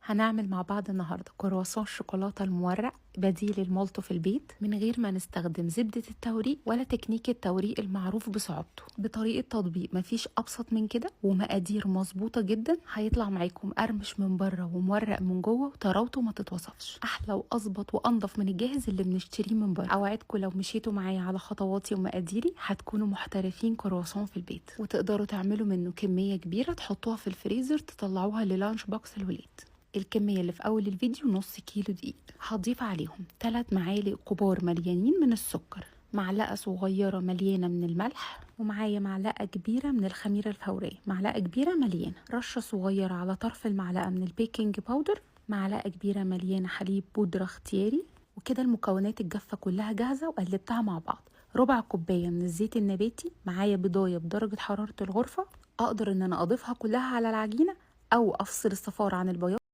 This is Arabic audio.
هنعمل مع بعض النهارده كرواسون شوكولاته المورق بديل المولتو في البيت من غير ما نستخدم زبده التوريق ولا تكنيك التوريق المعروف بصعوبته، بطريقه تطبيق مفيش ابسط من كده ومقادير مظبوطه جدا. هيطلع معاكم قرمش من بره ومورق من جوه وطراوته ما تتوصفش، احلى واظبط وانضف من الجاهز اللي بنشتريه من بره. اوعدكم لو مشيتوا معايا على خطواتي ومقاديري هتكونوا محترفين كرواسون في البيت، وتقدروا تعملوا منه كميه كبيره تحطوها في الفريزر تطلعوها للانش بوكس الولاد. الكمية اللي في أول الفيديو نص كيلو دقيق، هضيف عليهم 3 معالق كبار مليانين من السكر، معلقة صغيرة مليانة من الملح، ومعايا معلقة كبيرة من الخميرة الفورية، معلقة كبيرة مليانة، رشة صغيرة على طرف المعلقة من البيكنج باودر، معلقة كبيرة مليانة حليب بودرة اختياري. وكده المكونات الجافة كلها جاهزة وقلبتها مع بعض. ربع كوباية من الزيت النباتي، معايا بيضاية بدرجة حرارة الغرفة، أقدر إن أنا أضيفها كلها على العجينة أو أفصل الصفار عن البياض